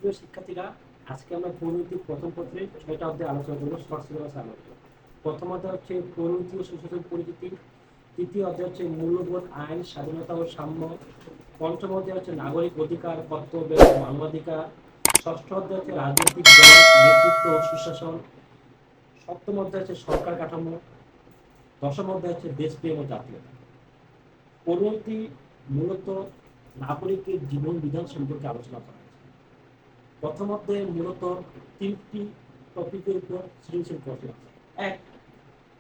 সুপ্রিয় শিক্ষার্থীরা, আজকে আমরা পরিণতির প্রথম পত্রে ৬টা অধ্যায় আলোচনা করবো। শর্ট সিলেবাস আলোচনা। প্রথম অধ্যায় হচ্ছে পরিণতি ও সুশাসন পরিচিতি। তৃতীয় অধ্যায় হচ্ছে মূল্যবোধ, আইন, স্বাধীনতা ও সাম্য। পঞ্চম অধ্যায় হচ্ছে নাগরিক অধিকার, কর্তব্য এবং মানবাধিকার। ষষ্ঠ অধ্যায় হচ্ছে রাজনৈতিক দল, নেতৃত্ব ও সুশাসন। সপ্তম অধ্যায় হচ্ছে সরকার কাঠামো। দশম অধ্যায় হচ্ছে দেশপ্রেম ও জাতীয়তা। পরিণতি মূলত নাগরিকের জীবন বিধান সম্পর্কে আলোচনা করা হয়েছে। প্রথম অধ্যায়ে মূলত তিনটি টপিকের উপর সৃজনশীল প্রশ্ন আছে। এক,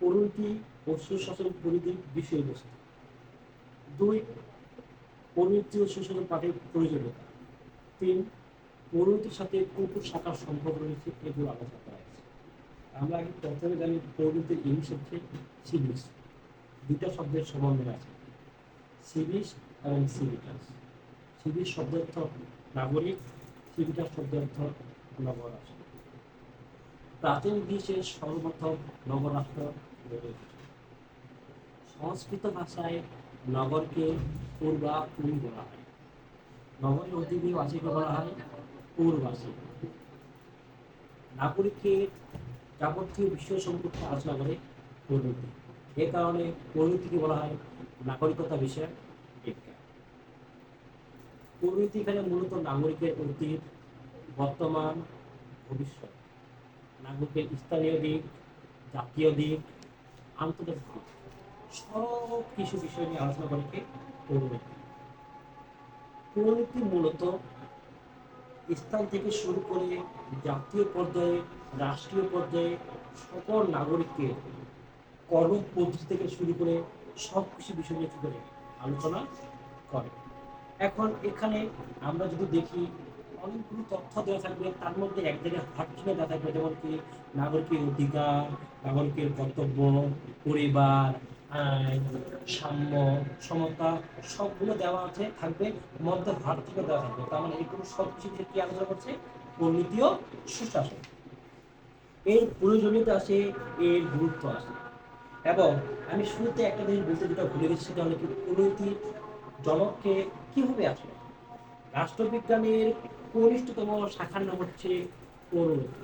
পরিণতি ও সুশাসন পরিধির বিষয়বস্তু। দুই, পরিণতি ও সুশাসন পাঠের প্রয়োজনীয়তা। তিন, পরিণতির সাথে কোন কোন শাখার সম্পর্ক রয়েছে, এগুলো আলোচনা করা হয়েছে। আমরা আগে প্রথমে জানি পরিণতির ইংলিশ হচ্ছে সিভিস। দুইটা শব্দের সমন্বয় আছে, সিভিস এবং সিভিটাস। সিভিস শব্দের অর্থ নাগরিক, সিভিটাস শব্দের অর্থ নগর রাষ্ট্র। প্রাচীন গ্রিসের সর্বপ্রথম নগরাষ্ট্র গড়ে উঠেছিল। সংস্কৃত ভাষায় নগরকে পূর্বাপুরী বলা হয়। নগরের অধিবাসীকে বলা হয় পূর্বাসী। নাগরিকের যাবতীয় বিষয় সম্পর্কে আলোচনা করে পরিণতি। এ কারণে পরিণতিকে বলা হয় নাগরিকতা বিষয়ক বিজ্ঞান। পরিণতি এখানে মূলত নাগরিকের অতীত, বর্তমান, ভবিষ্যৎ, নাগরিকের স্থানীয় দিক, জাতীয় দিক, আন্তর্জাতিক দিক, সব কিছু বিষয় নিয়ে আলোচনা করে পরিণতি। পরিণতি মূলত স্থান থেকে শুরু করে জাতীয় পর্যায়ে, রাষ্ট্রীয় পর্যায়ে সকল নাগরিককে কর্মপদ্ধতি থেকে শুরু করে সব কিছু বিষয় নিয়ে করে আলোচনা করে। এখন এখানে আমরা যদি দেখি, অনেকগুলো তথ্য দেওয়া থাকবে, তার মধ্যে এক জায়গায় হাতছুঁয়ে দেওয়া থাকবে, যেমন কি নাগরিকের অধিকার, নাগরিকের কর্তব্য, পরিবার, আইন, সাম্য, সমতা, সবগুলো দেওয়া আছে থাকবে, মধ্যে হাত থেকে দেওয়া থাকবে। তার মানে এগুলো সব কিছু কি আলোচনা করছে? পরিণতি ও সুশাসন। এর প্রয়োজনীয়তা আছে, এর গুরুত্ব আছে। এবং আমি শুরুতে একটা জিনিস বলতে যেটা ভুলে গেছি, সেটা হলো কি পরিণতির জনককে কিভাবে আসে। রাষ্ট্রবিজ্ঞানের কনিষ্ঠতম শাখার নাম হচ্ছে পরিণতি।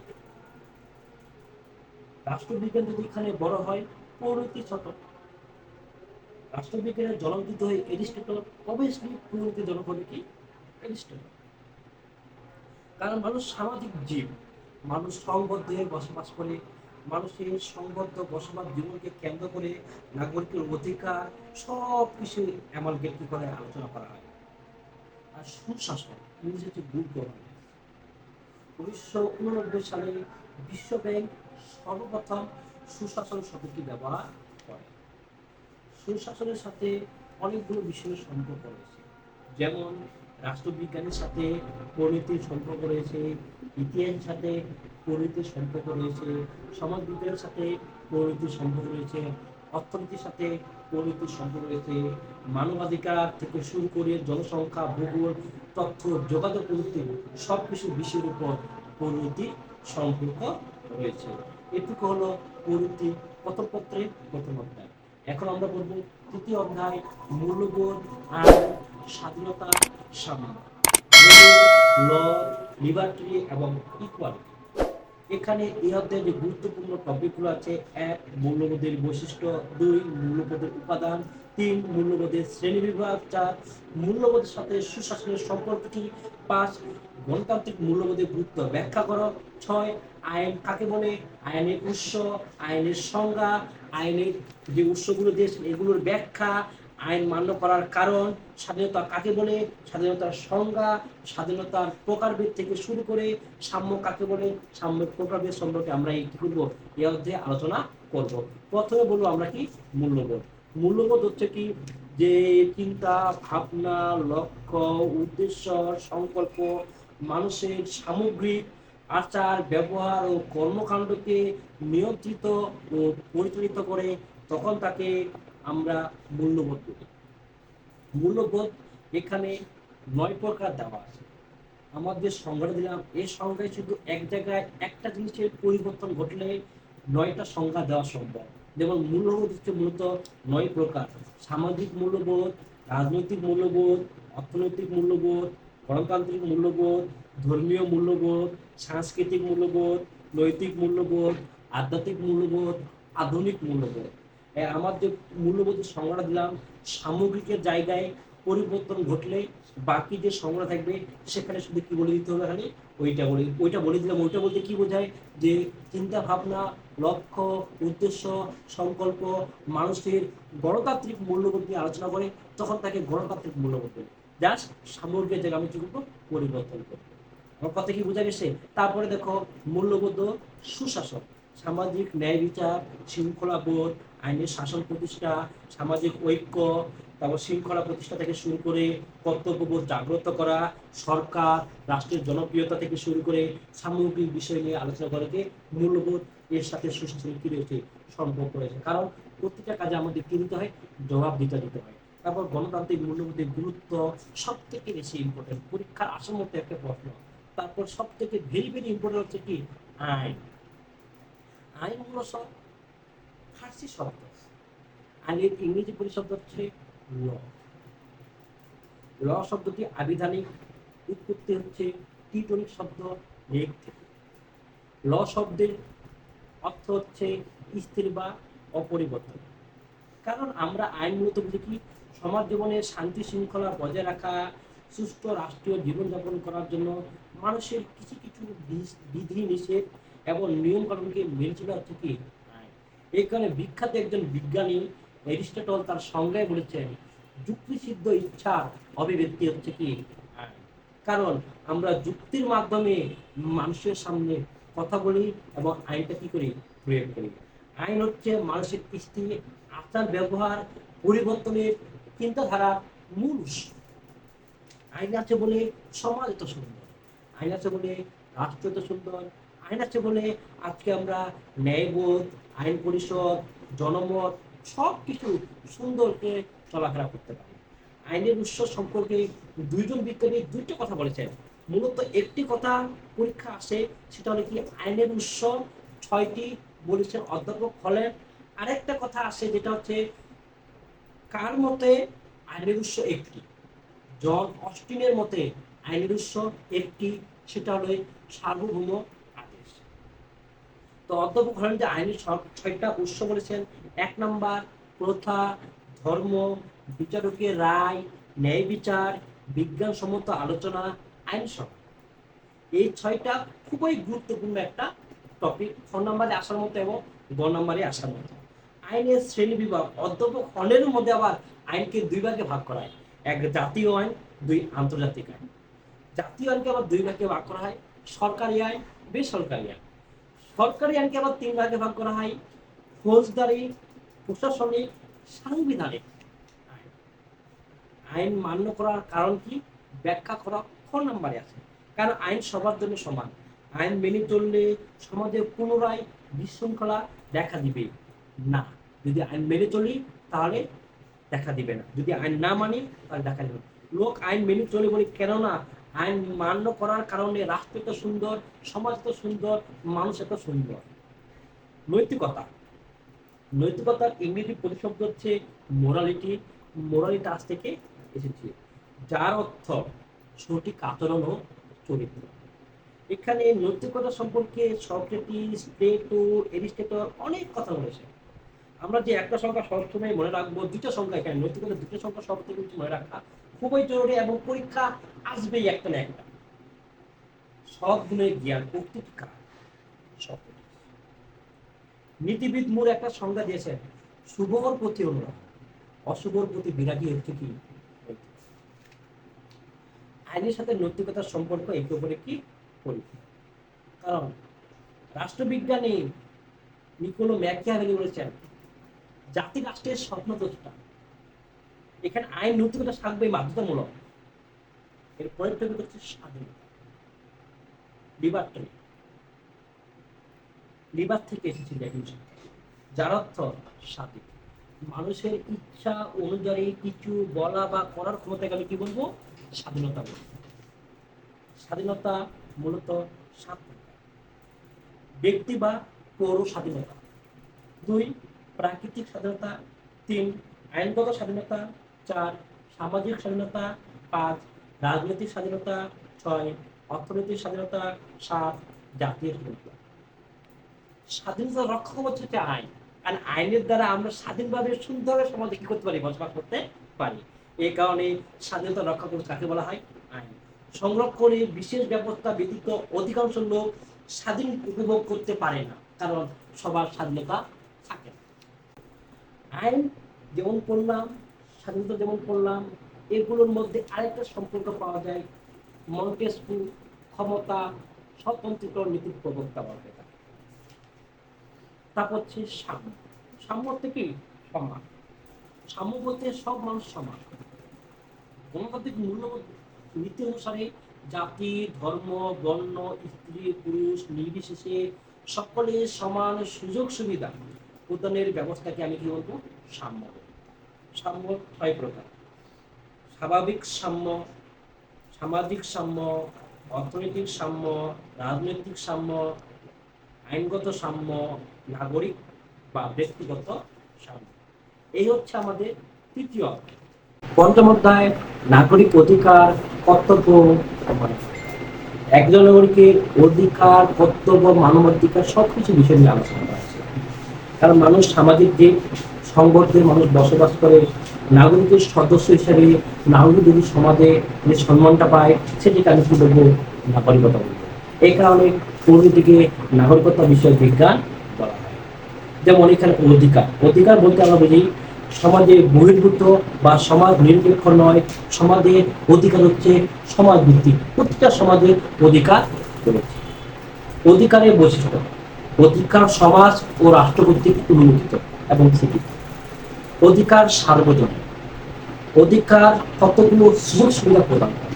রাষ্ট্রবিজ্ঞান যদি এখানে বড় হয়, পরিণতি ছোট। রাষ্ট্রবিজ্ঞানের জনক যদি হয় এরিস্টটল, অবভিয়াসলি পরিণতির জনক হবে কি এরিস্টটল। কারণ মানুষ সামাজিক জীব, মানুষ সংবদ্ধ হয়ে বসবাস করে। মানুষের সংবদ্ধ বসবাস জীবনকে কেন্দ্র করে নাগরিকের অধিকার সব কিছু অ্যামালগেট কি করে আলোচনা করা হয়। আর সুশাসন ইংরেজি হচ্ছে গুড গভর্নেন্স। 1989 সালে বিশ্ব ব্যাংক সর্বপ্রথম সুশাসন শব্দটি ব্যবহার করে। সুশাসনের সাথে অনেকগুলো বিষয়ের সম্পর্ক রয়েছে, যেমন রাষ্ট্রবিজ্ঞানের সাথে পরিণতির সম্পর্ক রয়েছে, ইতিহাসের সাথে পরিণতির সম্পর্ক রয়েছে, সমাজবিজ্ঞানের সাথে পরিণতির সম্পর্ক রয়েছে, অর্থনীতির সাথে পরিণতির সম্পর্ক রয়েছে, মানবাধিকার থেকে শুরু করে জনসংখ্যা, ভূগোল, তথ্য, যোগাযোগ প্রযুক্তি সব কিছু বিষয়ের উপর পরিণতির সম্পর্ক রয়েছে। এটুকু হলো পরিণতি প্রথম পত্রের প্রথম অধ্যায়। এখন আমরা বলবো তৃতীয় অধ্যায়, মূল্যবোধ, আইন, স্বাধীনতা, সাম্য, ল, লিবার্টি এবং ইকুয়ালিটি। এখানে এই অধ্যায়ে যে গুরুত্বপূর্ণ টপিকগুলো আছে: 1, মূল্যবোধের বৈশিষ্ট্য; 2, মূল্যবোধের উপাদান; 3, মূল্যবোধের শ্রেণীবিভাগ; 4, মূল্যবোধের সাথে সুশাসনের সম্পর্ক কি; 5, গণতান্ত্রিক মূল্যবোধের গুরুত্ব ব্যাখ্যা করো; 6, আইন কাকে বলে; আইনের উৎস, আইনের সংজ্ঞা, আইনের যে উৎসগুলো দেশ এগুলোর ব্যাখ্যা; আইন মান্য করার কারণ; স্বাধীনতা কাকে বলে, স্বাধীনতার সংজ্ঞা, স্বাধীনতার প্রকারভেদ থেকে শুরু করে সাম্য কাকে বলে, সাম্যের প্রকারভেদ সম্পর্কে আমরা এই কি করবো, এই অধ্যায়ে আলোচনা করব। প্রথমে বলবো আমরা কি মূল্যবোধ। মূল্যবোধ হচ্ছে কি, যে চিন্তা, ভাবনা, লক্ষ্য, উদ্দেশ্য, সংকল্প মানুষের সামগ্রিক আচার, ব্যবহার ও কর্মকাণ্ডকে নিয়ন্ত্রিত ও পরিচালিত করে, তখন তাকে আমরা মূল্যবোধ বলি। মূল্যবোধ এখানে 9 প্রকার দেওয়া আছে। আমাদের সংজ্ঞা দিলাম, এই সংজ্ঞায় শুধু এক জায়গায় একটা জিনিসের পরিবর্তন ঘটলে 9টা সংজ্ঞা দেওয়া সম্ভব। যেমন মূল্যবোধ হচ্ছে মূলত 9 প্রকার: সামাজিক মূল্যবোধ, রাজনৈতিক মূল্যবোধ, অর্থনৈতিক মূল্যবোধ, গণতান্ত্রিক মূল্যবোধ, ধর্মীয় মূল্যবোধ, সাংস্কৃতিক মূল্যবোধ, নৈতিক মূল্যবোধ, আধ্যাত্মিক মূল্যবোধ, আধুনিক মূল্যবোধ। আমার যে মূল্যবোধের সংজ্ঞাটা দিলাম, সামগ্রিকের জায়গায় পরিবর্তন ঘটলে বাকি যে সংজ্ঞা থাকবে সেখানে শুধু কি বলে দিতে হবে, খালি ওইটা বলে দিলাম। ওইটা বলতে কি বোঝায়, যে চিন্তা ভাবনা, লক্ষ্য, উদ্দেশ্য, সংকল্প, মানুষের গণতান্ত্রিক মূল্যবোধ নিয়ে আলোচনা করে, তখন তাকে গণতান্ত্রিক মূল্যবোধ বলে। জাস্ট সামগ্রিক জায়গায় আমি কি করবো, পরিবর্তন করবো। আমার কথা কি বোঝা গেছে? তারপরে দেখো মূল্যবোধ সুশাসন, সামাজিক ন্যায় বিচার, শৃঙ্খলা বোধ, আইনের শাসন প্রতিষ্ঠা, সামাজিক ঐক্য, তারপর শৃঙ্খলা প্রতিষ্ঠা থেকে শুরু করে কর্তব্যবোধ জাগ্রত করা, সরকার রাষ্ট্রের জনপ্রিয়তা থেকে শুরু করে সামগ্রিক বিষয় নিয়ে আলোচনা করে যে মূল্যবোধ এর সাথে সুশাসনের কি রয়েছে, সম্পর্ক রয়েছে। কারণ প্রতিটা কাজে আমাদের কি দিতে হয়, জবাব দিতে হয়। তারপর গণতান্ত্রিক মূল্যবোধের গুরুত্ব সব থেকে বেশি ইম্পর্টেন্ট, পরীক্ষার আসার মধ্যে একটা প্রশ্ন। তারপর সব থেকে ভেরি ইম্পর্টেন্ট হচ্ছে কি, আইন। আইন মূলত ফার্সি শব্দ, আইনের ইংরেজি পরিশব্দ হচ্ছে ল। ল শব্দটি আবিধানিক উৎপত্তি হচ্ছে টিটনিক শব্দ লেগ থেকে। ল শব্দের অর্থ হচ্ছে স্থির বা অপরিবর্তন। কারণ আমরা আইন মূলত বুঝি কি, সমাজ জীবনে শান্তি শৃঙ্খলা বজায় রাখা, সুষ্ঠু রাষ্ট্রীয় জীবনযাপন করার জন্য মানুষের কিছু কিছু বিধি নিষেধ এবং নিয়ম কানুনকে মেনে চলা হচ্ছে কি আইন। এই কারণে বিখ্যাত একজন বিজ্ঞানী অ্যারিস্টটল তার সংজ্ঞায় বলেছেন, যুক্তিসিদ্ধ ইচ্ছার অভিব্যক্তি হচ্ছে কি আইন। কারণ আমরা যুক্তির মাধ্যমে মানুষের সামনে কথা বলি এবং আইনটা কি করি, প্রয়োগ করি। আইন হচ্ছে মানুষের কৃষ্টি, আচার ব্যবহার পরিবর্তনের চিন্তাধারা মূল উৎস। আইন আছে বলে সমাজ এত সুন্দর, আইন আছে বলে রাষ্ট্র এত সুন্দর, আইন আছে বলে আজকে আমরা ন্যায়বোধ, আইন পরিষদ, জনমত সব কিছু সুন্দরকে চলাফেরা করতে পারি। আইনের উৎস সম্পর্কে দুইজন বিজ্ঞানী দুইটা কথা বলেছেন। মূলত একটি কথা পরীক্ষা আসে, সেটা হলো কি আইনের উৎস ছয়টি বলেছেন অধ্যাপক হলেন। আরেকটা কথা আসে যেটা হচ্ছে কার মতে আইনের উৎস একটি, জন অস্টিনের মতে আইনের উৎস একটি, সেটা হলো সার্বভৌম আদেশ। তো অধ্যাপক হলেন যে আইনের ছয়টা উৎস বলেছেন, 1 নম্বর প্রথা, ধর্ম, বিচারকের রায়, ন্যায় বিচার, বিজ্ঞানসম্মত আলোচনা, আইনসভা। এই ছয়টা খুবই গুরুত্বপূর্ণ একটা টপিক, 4 নম্বরে আসার মতো এবং 5 নম্বরে আসার মতো। আইনের শ্রেণী বিভাগ, অধ্যাপক হলের মধ্যে আবার আইনকে 2 ভাগে ভাগ করা হয়, 1 জাতীয় আইন, 2 আন্তর্জাতিক আইন। জাতীয় আইনকে আবার 2 ভাগে ভাগ করা হয়, সরকারি আইন, বেসরকারি আইন। সরকারি আইনকে আবার 3 ভাগে ভাগ করা হয়, ফৌজদারি, প্রশাসনিক, সাংবিধানিক আইন। আইন মান্য করার কারণ কি, ব্যাখ্যা করা 4 নম্বরে আছে। কারণ আইন সবার জন্য সমান, আইন মেনে চললে সমাজে পুনরায় বিশৃঙ্খলা দেখা দিবে না। যদি আইন মেনে চলি তাহলে দেখা দিবে না, যদি আইন না মানি তাহলে দেখা দিবে না। লোক আইন মেনে চলে বলি, কেননা আইন মান্য করার কারণে রাষ্ট্র এত সুন্দর, সমাজ এত সুন্দর, মানুষ এত সুন্দর। নৈতিকতা, নৈতিকতার ইংরেজি প্রতিশব্দ হচ্ছে মোরালিটি। মোরালিটি আজ থেকে এসেছে, যার অর্থ সঠিক আচরণ ও চরিত্র। এখানে নৈতিকতা সম্পর্কে সক্রেটিস, প্লেটো, অ্যারিস্টটল অনেক কথা বলেছে। আমরা যে একটা সংখ্যা সবসময় মনে রাখবো, 2টা সংখ্যা, এখানে নৈতিকতা 2টা সংখ্যা সব থেকে মনে রাখা খুবই জরুরি, এবং পরীক্ষা আসবেই একটা না একটা। সব গুণের জ্ঞান প্রত্যেকটি কাজ। নীতিবিদ মোর একটা সংজ্ঞা দিয়েছেন, শুভর প্রতি অনুরাগ, অশুভর প্রতি বিরাগী হচ্ছে কি। আইনের সাথে নৈতিকতার সম্পর্ক একে অপরে কি পরীক্ষা। কারণ রাষ্ট্রবিজ্ঞানী নিকোলো ম্যাকিয়াভেলি বলেছেন, জাতি রাষ্ট্রের স্বপ্নদ্রষ্টা। এখানে আইন নৈতিকতা থাকবে বাধ্যতামূলক। এর পরের টপিক হচ্ছে স্বাধীনতা। লিবার থেকে এসেছে ল্যাটিন শব্দ, যার অর্থ স্বাধীন। মানুষের ইচ্ছা অনুযায়ী কিছু বলা বা করার ক্ষমতাকে আমি কি বলবো, স্বাধীনতা বলবো। স্বাধীনতা মূলত 7 প্রকার। ব্যক্তি বা পৌর স্বাধীনতা, 2 প্রাকৃতিক স্বাধীনতা, 3 আইনগত স্বাধীনতা, 4 সামাজিক স্বাধীনতা, 5 রাজনৈতিক স্বাধীনতা, 6 অর্থনৈতিক স্বাধীনতা, 7 জাতীয় স্বাধীনতা। স্বাধীনতা রক্ষা কবচ হচ্ছে আইন, কারণ আইনের দ্বারা আমরা স্বাধীনভাবে সুন্দরভাবে সমাজে কি করতে পারি, বসবাস করতে পারি। এই কারণে স্বাধীনতা রক্ষা কবচ কাকে বলা হয়? আইন। সংরক্ষণের বিশেষ ব্যবস্থা ব্যতীত অধিকাংশ লোক স্বাধীন উপভোগ করতে পারে না, কারণ সবার স্বাধীনতা থাকে না। আইন যেমন পড়লাম, স্বাধীনতা যেমন পড়লাম, এগুলোর মধ্যে আরেকটা সম্পর্ক পাওয়া যায়, মন্টেস্কু ক্ষমতা স্বতন্ত্র নীতির প্রবক্তা বলতে। তারপর হচ্ছে সাম্য। সাম্য অর্থ কি? সমান। সাম্য বলতে সব মানুষ সমান। গণতান্ত্রিক মূল্যবোধ নীতি অনুসারে জাতি, ধর্ম, বর্ণ, স্ত্রী পুরুষ নির্বিশেষে সকলের সমান সুযোগ সুবিধা প্রদানের ব্যবস্থাকে আমি কি বলবো? সাম্য। সাম্য 6 প্রকার: স্বাভাবিক সাম্য, সামাজিক সাম্য, অর্থনৈতিক সাম্য, রাজনৈতিক সাম্য, আইনগত সাম্য, নাগরিক বা ব্যক্তিগত সাম্য। এই হচ্ছে আমাদের তৃতীয় অধ্যায়। পঞ্চম অধ্যায় নাগরিক অধিকার, কর্তব্য, একজন নাগরিকের অধিকার, কর্তব্য, মানবাধিকার সবকিছু বিষয় নিয়ে আলোচনা করা আছে। কারণ মানুষ সামাজিক যে সংগঠনে মানুষ বসবাস করে, নাগরিকের সদস্য হিসেবে নাগরিক যদি সমাজে যে সম্মানটা পায়, সেটিকে আমি কি বলবো? নাগরিকতা বলবো। এই কারণে পূর্বদিকে নাগরিকতা বিষয়ক বিজ্ঞান বলা হয়। যেমন এখানে অধিকার, অধিকার বলতে আমরা বুঝি সমাজে বহির্ভূত বা সমাজ নিরপেক্ষ নয়, সমাজের অধিকার হচ্ছে সমাজ ভিত্তিক, প্রত্যেকটা সমাজের অধিকার রয়েছে। অধিকারের বৈশিষ্ট্য: অধিকার সমাজ ও রাষ্ট্র কর্তৃক অনুমোদিত এবং স্বীকৃত। অধিকার সার্বজনীন, অধিকার কতগুলো সুযোগ সুবিধা প্রদান করে।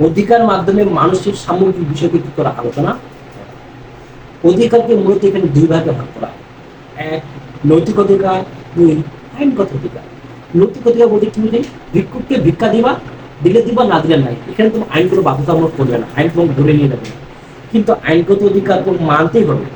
অধিকার মাধ্যমে মানুষের সামগ্রিক বিষয়কে কি করা আলোচনা। অধিকারকে মূলত এখানে 2 ভাগে ভাগ করা হয়: 1 নৈতিক অধিকার, 2 আইনগত অধিকার। নৈতিক অধিকার বলতে কি বুঝি? ভিক্ষুককে ভিক্ষা দিবা, দিলে দিবা, না দিলে নাই, এখানে তুমি আইন কোনো বাধ্যতামূলক করবে না, আইন তোমাকে ধরে নিয়ে যাবে না। কিন্তু আইনগত অধিকার তোমাকে মানতেই হবে।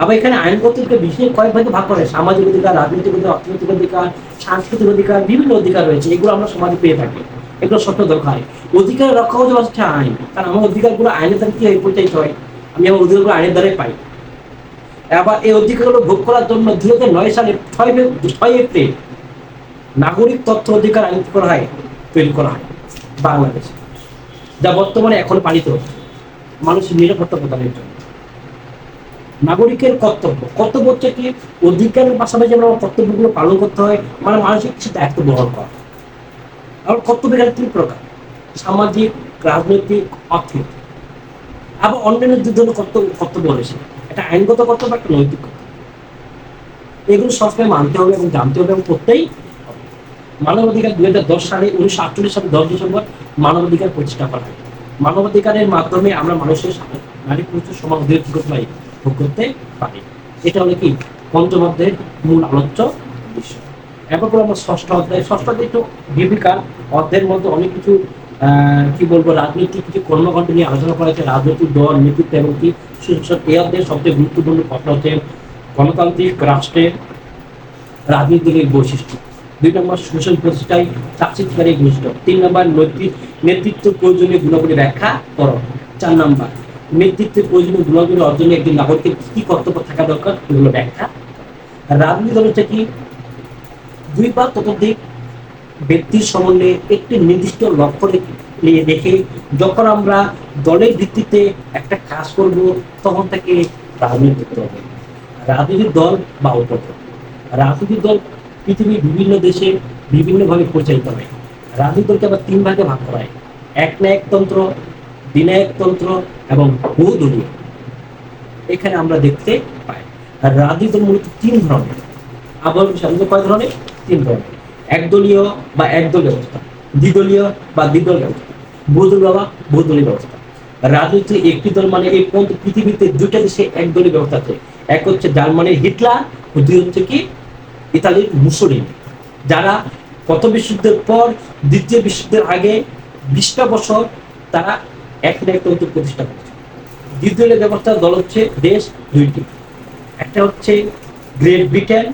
আবার এখানে আইনগত অধিকার বিশেষ কয়েক ভাগে ভাগ করে: সামাজিক অধিকার, রাজনৈতিক অধিকার, অর্থনৈতিক অধিকার, সাংস্কৃতিক অধিকার, বিভিন্ন অধিকার রয়েছে। এগুলো আমরা সমাজে পেয়ে থাকি, এগুলো সত্য দরকার। অধিকার রক্ষা হচ্ছে হচ্ছে আইন, কারণ আমার অধিকারগুলো আইনের দ্বারা কি হয়? পরিচালিত হয়। আমি আমার অধিকারগুলো আইনের দ্বারাই পাই। আবার এই অধিকারগুলো ভোগ করার জন্য 2009 সালে 6 এপ্রিল নাগরিক তথ্য অধিকার আইন করা হয়, তৈরি করা হয় বাংলাদেশে, যা বর্তমানে এখন পালিত হচ্ছে মানুষের নিরাপত্তা প্রদানের জন্য। নাগরিকের কর্তব্য, কর্তব্য হচ্ছে কি? অধিকারের পাশাপাশি যেমন কর্তব্যগুলো পালন করতে হয়, মানে মানুষের কিছু দায়িত্ব বহন করা। আর কর্তব্য এখানে 3 প্রকার: সামাজিক, রাজনৈতিক, অর্থনৈতিক। আবার অন্যান্য দুধ কর্তব্য রয়েছে, একটা আইনগত কর্তব্য, একটা নৈতিক কর্তব্য। এগুলো সবসময় মানতে হবে এবং জানতে হবে এবং করতেই হবে। মানবাধিকার 2010 সালে 1948 সালে 10 ডিসেম্বর মানবাধিকার প্রতিষ্ঠা করা হয়। মানবাধিকারের মাধ্যমে আমরা মানুষের সাথে নারী পুরুষের সমান অধিকার ভোগ করতে পারি। এটা হলো কি পঞ্চম অধ্যায়ের মূল আলোচ্য বিষয়। এরপর আমরা ষষ্ঠ অধ্যায়। ষষ্ঠ অধ্যায় একটু ডিফিকাল্ট, অধ্যায়ের মধ্যে অনেক কিছু কি বলবো, রাজনৈতিক কিছু কর্মকাণ্ড নিয়ে আলোচনা করা হয়েছে, রাজনৈতিক দল, নেতৃত্ব এবং কি সুশাসন। এই অধ্যায়ের সবচেয়ে গুরুত্বপূর্ণ কথা হচ্ছে গণতান্ত্রিক রাষ্ট্রের রাজনীতির বৈশিষ্ট্য। 2 নম্বর সুশাসন প্রতিষ্ঠায় চাকচিৎকারী ঘনিষ্ঠ। 3 নম্বর নেতৃত্ব প্রয়োজনীয় গুণাবলী ব্যাখ্যা করো। 4 নম্বর নেতৃত্বের প্রয়োজনীয় গুণাবলী অর্জনে একজন নাগরিকের কি কর্তব্য থাকা দরকার, এগুলো ব্যাখ্যা। রাজনীতি দল হচ্ছে কি 2 বা ততোধিক ব্যক্তির সমন্বয়ে একটি নির্দিষ্ট লক্ষ্য রেখে যখন আমরা দলের ভিত্তিতে একটা কাজ করব, তখন তাকে রাজনৈতিক দল হবে। রাজনৈতিক দল বা উপদল। রাজনৈতিক দল পৃথিবীর বিভিন্ন দেশে বিভিন্নভাবে পরিচালিত হয়। রাজনৈতিক দলকে আবার 3 ভাগে ভাগ করা হয়: একনায়কতন্ত্র, দ্বিনায়কতন্ত্র এবং বহুদলীয়। এখানে আমরা দেখতে পাই আর রাজনৈতিক দল মূলত 3 ধরনের। আবার সাধারণত কয় ধরনের? 3 ধরনের: একদলীয় বা একদলীয় ব্যবস্থা, দ্বিদলীয় বা দ্বিদল ব্যবস্থা, বহুদলীয় বা বহুদলীয় ব্যবস্থা। রাজনীতি একটি দল মানে এই পর্যন্ত পৃথিবীতে 2টা দেশে একদলীয় ব্যবস্থা আছে। এক হচ্ছে জার্মানির হিটলার, 2 হচ্ছে কি ইতালির মুসোলিনি, যারা প্রথম বিশ্বযুদ্ধের পর দ্বিতীয় বিশ্বযুদ্ধের আগে 20টা বছর তারা একনায়কতন্ত্র প্রতিষ্ঠা করেছে। দ্বিদলীয় ব্যবস্থার দল হচ্ছে দেশ 2টি, একটা হচ্ছে গ্রেট ব্রিটেন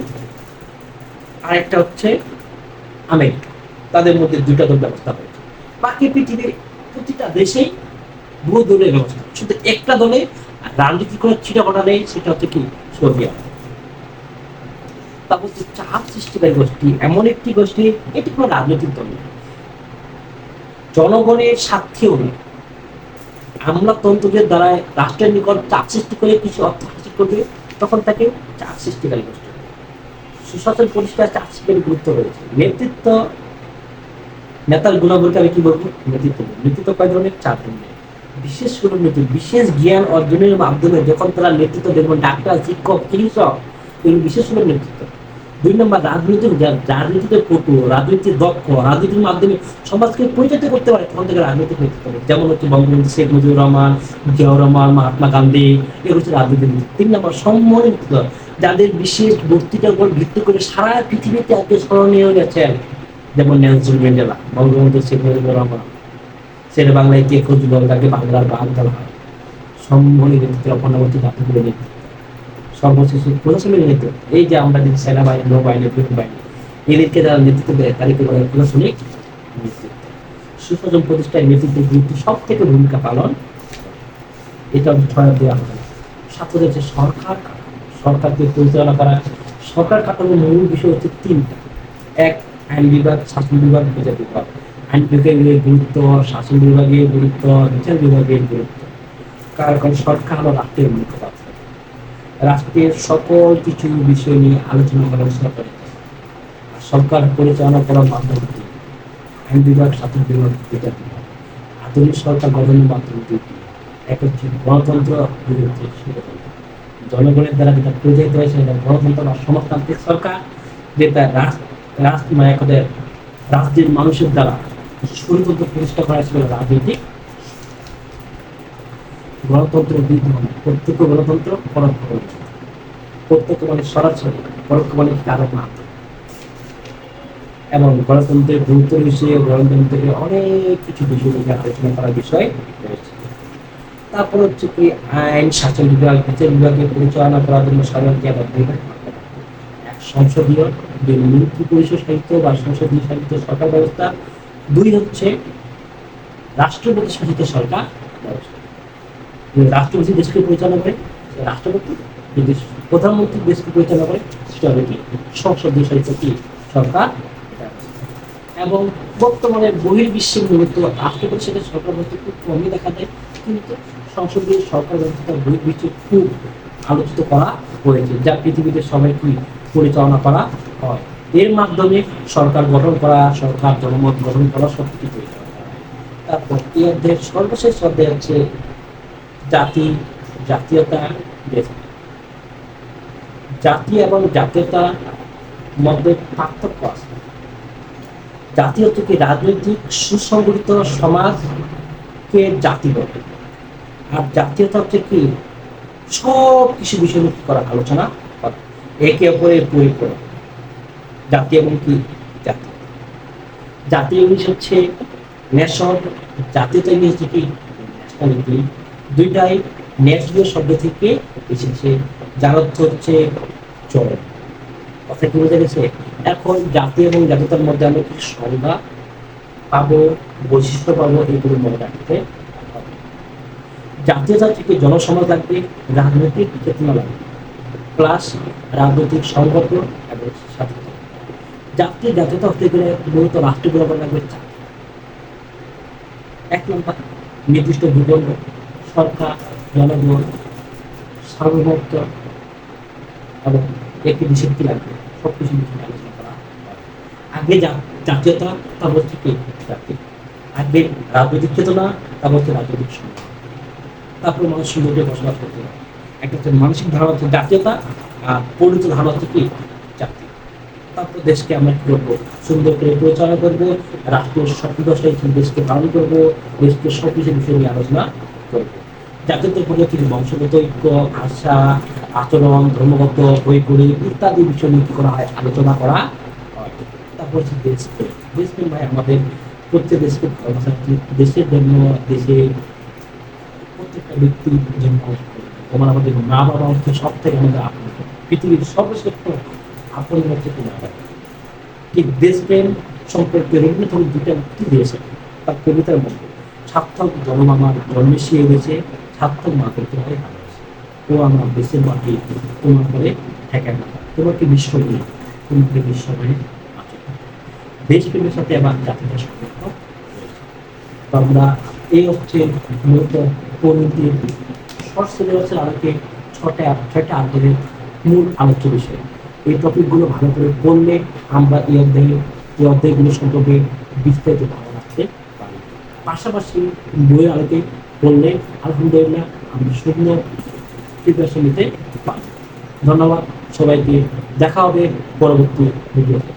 আর একটা হচ্ছে আমেরিকা। তাদের মধ্যে 2টা দল ব্যবস্থা হয়েছে। বাকি পৃথিবীর প্রতিটা দেশেই বহু দলের ব্যবস্থা, শুধু একটা দলে রাজনীতি করে ছিটা ফটা নেই, সেটা হচ্ছে কি সৌদি আরব। তারপর হচ্ছে চাপ সৃষ্টিকারী গোষ্ঠী, এমন একটি গোষ্ঠী, এটি কোনো রাজনৈতিক দল নয়, জনগণের স্বার্থেও নয়, আমলাতন্ত্রের দ্বারা রাষ্ট্রের নিকট চাপ সৃষ্টি করে কিছু অর্থ হাসিল করবে, তখন তাকে চাপ সৃষ্টিকারী গোষ্ঠী। সুশাসন পরিষ্কার চাপ সৃষ্টিকারী গুরুত্ব রয়েছে। নেতৃত্ব, নেতার গুণাবলীকে আমি কি বলবো? নেতৃত্ব। নেতৃত্ব কয় ধরনের? 4 ধরনের। বিশেষ কোনো নেতৃত্ব, বিশেষ জ্ঞান অর্জনের মাধ্যমে যখন তারা নেতৃত্ব দেবেন, ডাক্তার, শিক্ষক, চিকিৎসক, এগুলো বিশেষ কোনো নেতৃত্ব। 2 নম্বর রাজনীতিতে পটু, রাজনীতির দক্ষ, রাজনীতির মাধ্যমে সমাজকে পরিচালিত করতে পারে, তখন থেকে রাজনৈতিক নেতৃত্ব। যেমন হচ্ছে বঙ্গবন্ধু শেখ মুজিবুর রহমান, জিয়াউর রহমান, মহাত্মা গান্ধী, এগুলো হচ্ছে রাজনীতির নেতৃত্ব। 3 নম্বর সম্মানিত নেতৃত্ব, যাদের বিশেষ বক্তৃতার উপর ভিত্তি করে সারা পৃথিবীতে আজকে স্মরণীয় হয়ে গেছেন, যেমন নেলসন ম্যান্ডেলা, বঙ্গবন্ধু শেখ মুজিবুর রহমান। শেরে বাংলায় কে খুঁজল, তাকে বাংলার বাঘ বলা হয়। সম্মানিত নেতৃত্বের অপূর্ণবর্তী জাতিগুলো নেতৃত্ব, সর্বশেষ প্রশাসনের নেতৃত্ব। এই যে আমরা যে সেনাবাহিনী, নৌবাহিনী, বিমান বাহিনী, এদেরকে যারা নেতৃত্ব দেয় তাদেরকে বলে প্রশাসনিক নেতৃত্ব। সুশাসন প্রতিষ্ঠায় নেতৃত্বের গুরুত্ব সব থেকে ভূমিকা পালন, এটা ছড়া দেওয়া হবে। সাথে হচ্ছে সরকার কাঠামো, সরকারকে পরিচালনা করা। সরকার কাঠামোর মূল বিষয় হচ্ছে 3টা। 1, আইন বিভাগ, শাসন বিভাগ, বিচার বিভাগ। আইন বিভাগের গুরুত্ব, শাসন বিভাগের গুরুত্ব, বিচার বিভাগের গুরুত্ব। কারণ সরকার হলো রাষ্ট্রের মুখপাত্র, রাষ্ট্রের সকল কিছু বিষয় নিয়ে আলোচনা করেন সরকারের কাছে। আর সরকার পরিচালনা করার মাধ্যম কি? আইন বিভাগ, শাসন বিভাগ, বিচার বিভাগ। আধুনিক সরকার গঠনের মাধ্যম 2টি। এক হচ্ছে গণতন্ত্র, 2 হচ্ছে স্বৈরতন্ত্র। জনগণের দ্বারা যেটা পরিচালিত হয়েছে সেটা গণতন্ত্র বা সমাজতান্ত্রিক সরকার, যেটা রাজ্যের মানুষের দ্বারা স্বৈরতন্ত্র প্রতিষ্ঠা করা ছিল রাজনৈতিক। গণতন্ত্র 2 ধরনের, প্রত্যক্ষ গণতন্ত্র, পরোক্ষ গণতন্ত্র। প্রত্যক্ষ মানে সরাসরি, পরোক্ষ মানে কারো মাধ্যমে। এবং গণতন্ত্রের গুরুত্ব হিসেবে গণতন্ত্রের অনেক কিছু বিষয় নিয়ে আলোচনা করার বিষয় রয়েছে। তারপর হচ্ছে কি আইন, শাসন বিভাগ, বিচার বিভাগের পরিচালনা করার জন্য সাধারণত এক সংসদীয়, 2 মন্ত্রী পরিষদ সাহিত্য বা সংসদীয় সাহিত্য সরকার ব্যবস্থা, 2 হচ্ছে রাষ্ট্রপতি শাসিত সরকার ব্যবস্থা। রাষ্ট্রপতি দেশকে পরিচালনা করে, রাষ্ট্রপতি। যদি প্রধানমন্ত্রী দেশকে পরিচালনা করে, সেটা হবে কি সংসদীয় সাহিত্য কি সরকার ব্যবস্থা। এবং বর্তমানে বহির্বিশ্বে মূলত রাষ্ট্রপতি সাথে সরকার ব্যবস্থা খুব কমই দেখা যায়, কিন্তু সংসদীয় সরকার ব্যবস্থা বহির্বিশ্বে খুব আলোচিত করা হয়েছে, যা পৃথিবীতে সবাই কি পরিচালনা করা হয়। এর মাধ্যমে সরকার গঠন করা, সরকার জনমত গঠন করা, সবকিছু পরিচালনা করা হয়। তারপর এই অধ্যায়ের সর্বশেষ অধ্যায় হচ্ছে জাতি, জাতীয়তা, দেশ। জাতি এবং জাতীয়তার মধ্যে পার্থক্য আছে। জাতি হচ্ছে কি রাজনৈতিক সুসংগঠিত সমাজকে জাতি বলে, আর জাতীয়তা হচ্ছে কি সব কিছু বিষয় নিয়ে করা আলোচনা করা, একে অপরের পরিপূরক। জাতি এবং কি জাতি, জাতি ইংলিশ হচ্ছে নেশন, জাতীয়তা ইংলিশ হচ্ছে কি ন্যাশনালিটি। 2টাই ন্যাশনাল শব্দ থেকে এসেছে, যার অর্থ হচ্ছে চরম। কথা কি বোঝা গেছে? এখন জাতি এবং জাতীয়তার মধ্যে আমরা কিছু সংজ্ঞা পাবো, বৈশিষ্ট্য পাবো, এগুলো মনে রাখতে হবে। জাতীয়তা থেকে জনসমাজ লাগবে, রাজনৈতিক চেতনা লাগবে, প্লাস রাজনৈতিক সংগঠন এবং স্বাধীনতা। জাতীয় জাতীয়তা হতে গেলে মূলত রাষ্ট্রগুলো লাগবে 4। 1 নম্বর নির্দিষ্ট ভূখণ্ড, সরকার, জনগণ, সার্বভৌমত্ব এবং একটি দেশের কি লাগবে, সবকিছু বিষয়ে আলোচনা করা হয়। আগে জাতীয়তা, তারপর হচ্ছে কি জাতি। আগে রাজনৈতিক চেতনা, তারপর হচ্ছে রাজনৈতিক সংগ্রাম। তারপর মানুষ সুন্দরভাবে বসবাস করতে হবে। একটা হচ্ছে মানসিক ধারণা হচ্ছে জাতীয়তা, আর পরিণত ধারণা হচ্ছে কি জাতি। তারপর দেশকে আমরা কি করবো, সুন্দর করে পরিচালনা করবো, রাষ্ট্রীয় সত্যদশায় দেশকে পালন করবো, দেশকে সব কিছু বিষয় নিয়ে আলোচনা করবো। জাতীয়তার পরে হচ্ছে বংশগত ঐক্য, ভাষা, আচরণ, ধর্মগত, বৈপরীত ইত্যাদি বিষয় নিয়ে কি করা হয়, আলোচনা করা হয়। তারপর হচ্ছে দেশপ্রেম। দেশপ্রেম ভাই আমাদের প্রত্যেক দেশকে ভালোবাসা উচিত। দেশের জন্য, দেশের প্রত্যেকটা ব্যক্তির জন্য, তোমার আমাদের মা বাবা হচ্ছে সব থেকে আমাদের আপন, পৃথিবীর সর্বশ্রেষ্ঠ আপন হচ্ছে তোমার বাবা। ঠিক দেশপ্রেম সম্পর্কে রবীন্দ্রনাথ ঠাকুর 2টা উক্তি দিয়েছেন তার কবিতার মধ্যে। সার্থক জন্ম আমার জন্মে শিয়ে গেছে, সার্থক মাকে তোমায় ভালোবাসে। ও আমার দেশের মাটি তোমার করে ঠেকায় না, তোমাকে বিশ্ব বলি, তোমাকে বিশ্ব বলে বাঁচে। দেশপ্রেমের সাথে আবার জাতির সম্পর্ক রয়েছে। তো আমরা এই হচ্ছে মূলত পরিণতির শর্ট সিলেবাসের আলোকে ছয়টা অধ্যায়ের মূল আলোচ্য বিষয়। এই টপিকগুলো ভালো করে পড়লে আমরা এই অধ্যায়গুলো সম্পর্কে বিস্তারিত ধারণা রাখতে পারি। পাশাপাশি বইয়ের আলোকে পড়লে আলহামদুলিল্লাহ আমরা সুন্দর প্রিপারেশন নিতে পারি। ধন্যবাদ সবাইকে, দেখা হবে পরবর্তী ভিডিওতে।